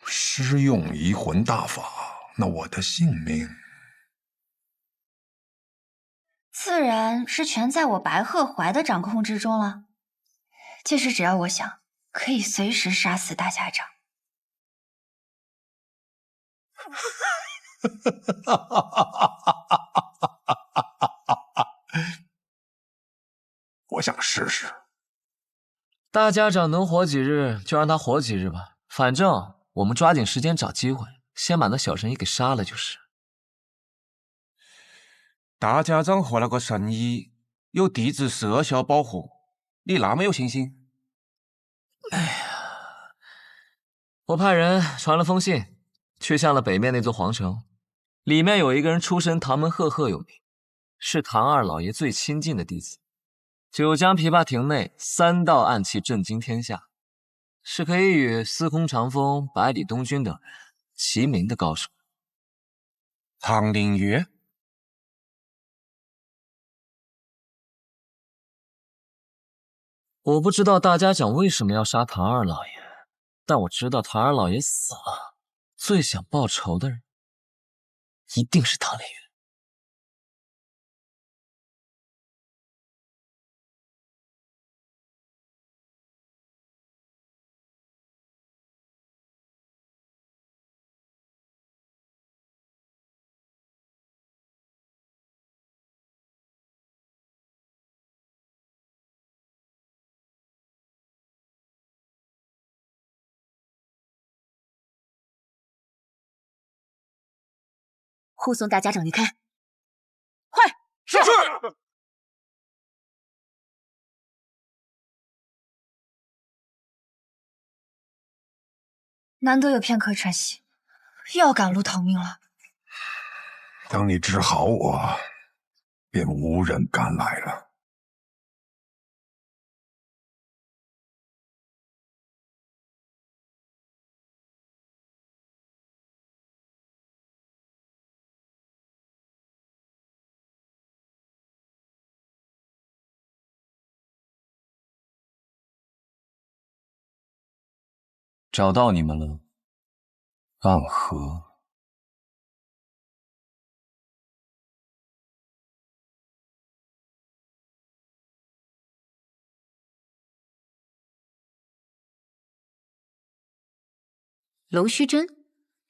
施用移魂大法，那我的性命自然是全在我白鹤怀的掌控之中了。届时只要我想，可以随时杀死大家长。我想试试。大家长能活几日就让他活几日吧，反正我们抓紧时间找机会，先把那小神医给杀了就是。大家长和那个神医有地质摄效保护，你那么有信心？哎呀，我派人传了封信，去向了北面那座皇城，里面有一个人出身唐门赫赫有名，是唐二老爷最亲近的弟子。九江琵琶亭内3道暗器震惊天下，是可以与司空长风、百里东君等人齐名的高手。唐灵月。我不知道大家长为什么要杀唐二老爷，但我知道唐二老爷死了，最想报仇的人一定是唐连云。护送大家长离开，快！是。难得有片刻喘息，又要赶路逃命了。等你治好我，便无人敢来了。找到你们了，暗河。龙须珍，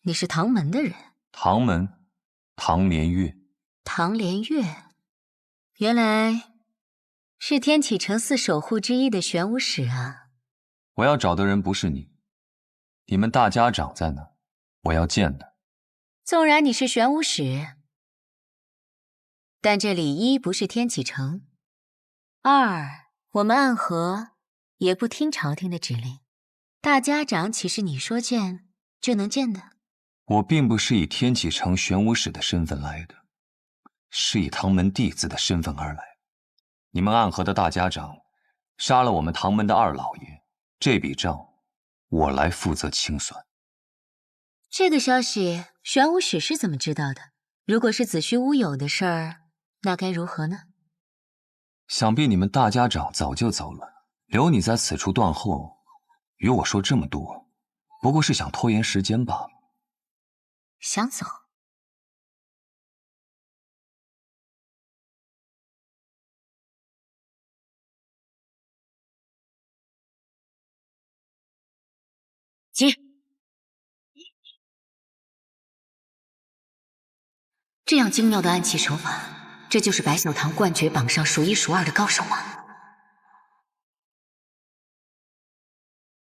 你是唐门的人？唐门，唐连月。唐连月，原来是天启城4守护之一的玄武使啊！我要找的人不是你。你们大家长在哪？我要见他。纵然你是玄武使，但这里一不是天启城，二我们暗河也不听朝廷的指令。大家长岂是你说见就能见的？我并不是以天启城玄武使的身份来的，是以唐门弟子的身份而来。你们暗河的大家长杀了我们唐门的二老爷，这笔账我来负责清算。这个消息玄武使是怎么知道的？如果是子虚乌有的事儿，那该如何呢？想必你们大家长早就走了，留你在此处断后，与我说这么多，不过是想拖延时间罢了。想走？今日这样精妙的暗器手法，这就是白小堂冠绝榜上数1数2的高手吗？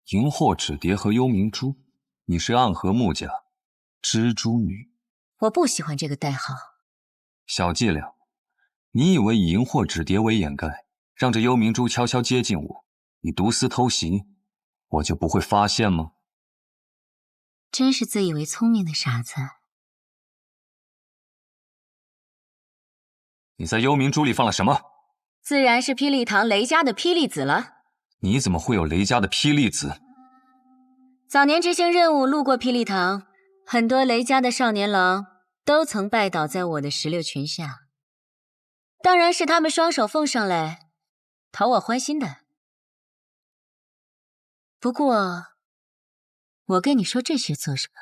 荧惑纸蝶和幽冥珠，你是暗河木家蜘蛛女。我不喜欢这个代号。小伎俩，你以为以荧惑纸蝶为掩盖，让这幽冥珠悄悄接近我，你毒丝偷袭，我就不会发现吗？真是自以为聪明的傻子。你在幽冥珠里放了什么？自然是霹雳堂雷家的霹雳子了。你怎么会有雷家的霹雳子？早年执行任务路过霹雳堂，很多雷家的少年郎都曾拜倒在我的石榴裙下，当然是他们双手奉上来讨我欢心的。不过我跟你说这些做什么？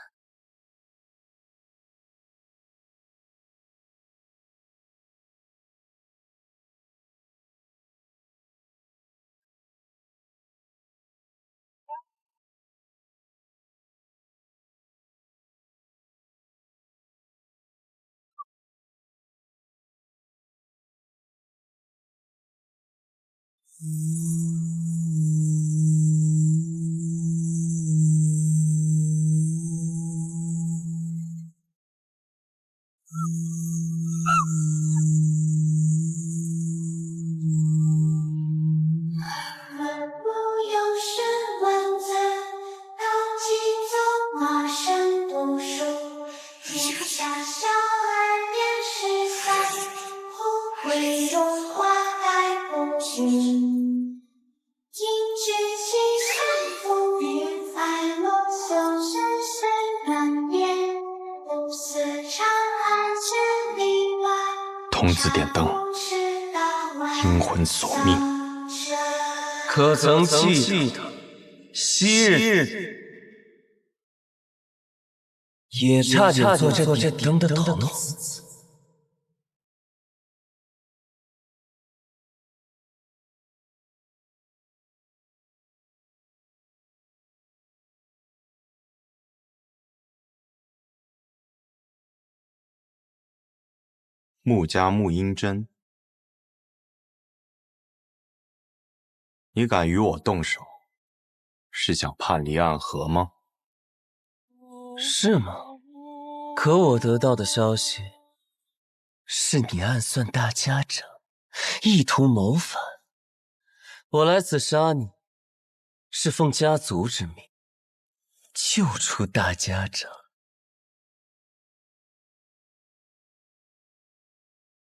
童子点灯，阴魂索命。可曾记得昔日也差点做这顶的筒子。穆家穆英真，你敢与我动手，是想叛离暗河吗？是吗？可我得到的消息是你暗算大家长，意图谋反。我来此杀你，是奉家族之命，救出大家长。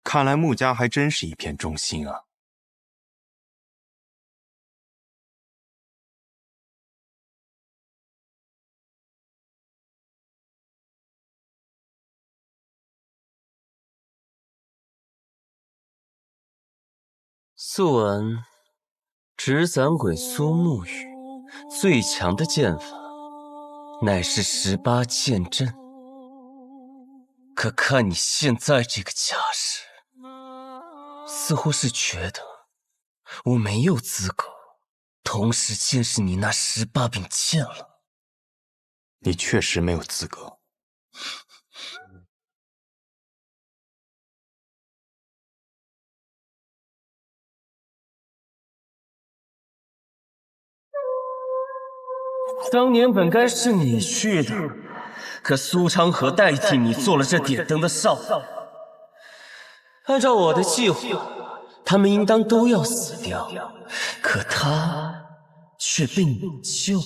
看来穆家还真是一片忠心啊。素闻纸伞鬼苏沐雨最强的剑法乃是18剑阵，可看你现在这个架势，似乎是觉得我没有资格同时见识你那18柄剑了。你确实没有资格。当年本该是你去的，可苏昌河代替你做了这点灯的少爷。按照我的计划，他们应当都要死掉，可他却被你救。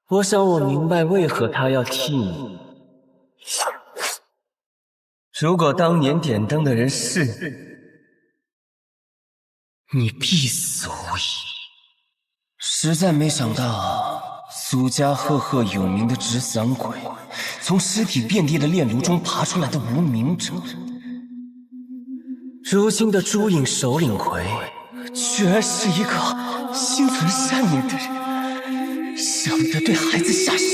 我想我明白为何他要替你。如果当年点灯的人是你，你必死无疑。实在没想到，苏家赫赫有名的纸伞鬼，从尸体遍地的炼炉中爬出来的无名者，如今的朱影首领魁，居然是一个心存善念的人，舍不得对孩子下手。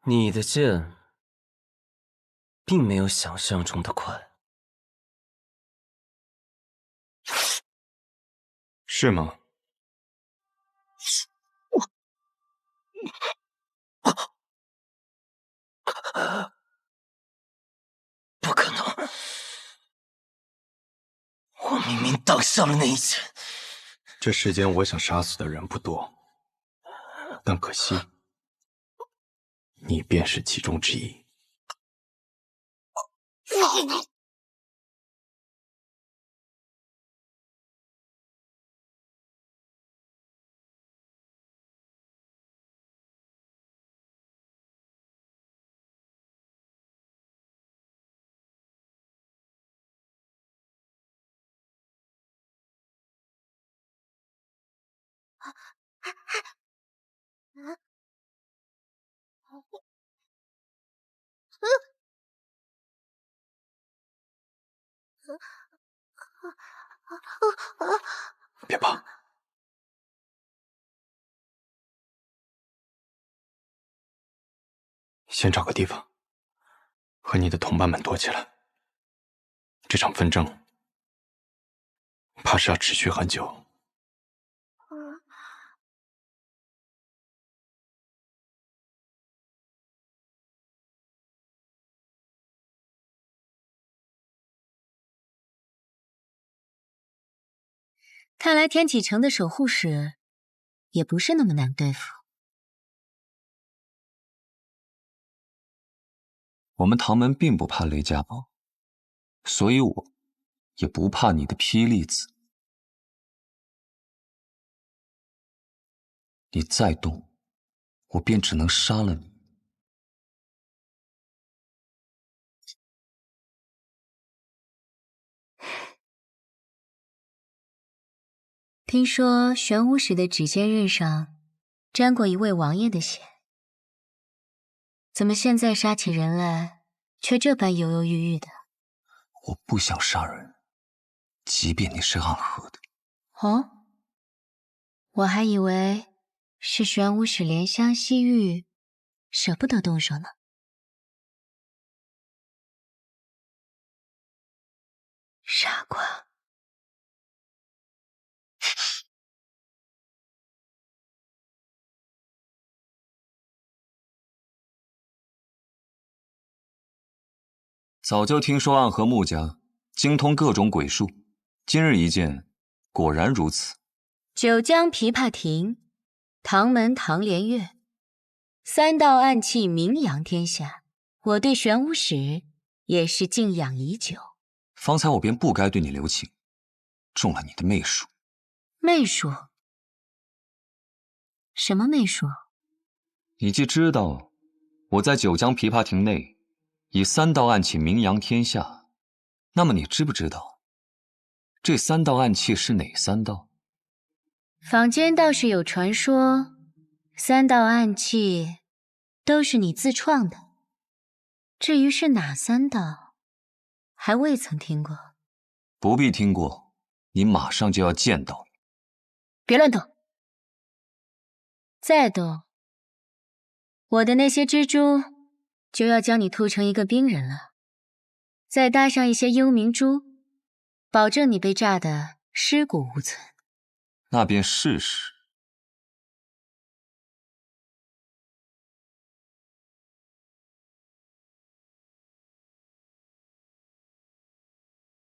你的剑并没有想象中的快，是吗？不可能！我明明挡上了那一剑。这世间我想杀死的人不多，但可惜，你便是其中之一。别怕，先找个地方和你的同伴们躲起来。这场纷争怕是要持续很久。看来天启城的守护使也不是那么难对付。我们唐门并不怕雷家堡，所以我也不怕你的霹雳子。你再动，我便只能杀了你。听说玄武使的指尖刃上沾过一位王爷的血，怎么现在杀起人来却这般犹犹豫豫的？我不想杀人，即便你是暗河的。哦，我还以为是玄武使怜香惜玉，舍不得动手呢。傻瓜。早就听说暗河穆家精通各种鬼术，今日一见，果然如此。九江琵琶亭，唐门唐连月，3道暗器名扬天下，我对玄武使也是敬仰已久。方才我便不该对你留情，中了你的媚术。媚术？什么媚术？你既知道我在九江琵琶亭内以3道暗器名扬天下，那么你知不知道这3道暗器是哪3道？坊间倒是有传说，3道暗器都是你自创的，至于是哪3道，还未曾听过。不必听过，你马上就要见到。别乱动，再动，我的那些蜘蛛就要将你吐成一个冰人了，再搭上一些幽冥珠，保证你被炸得尸骨无存。那便试试。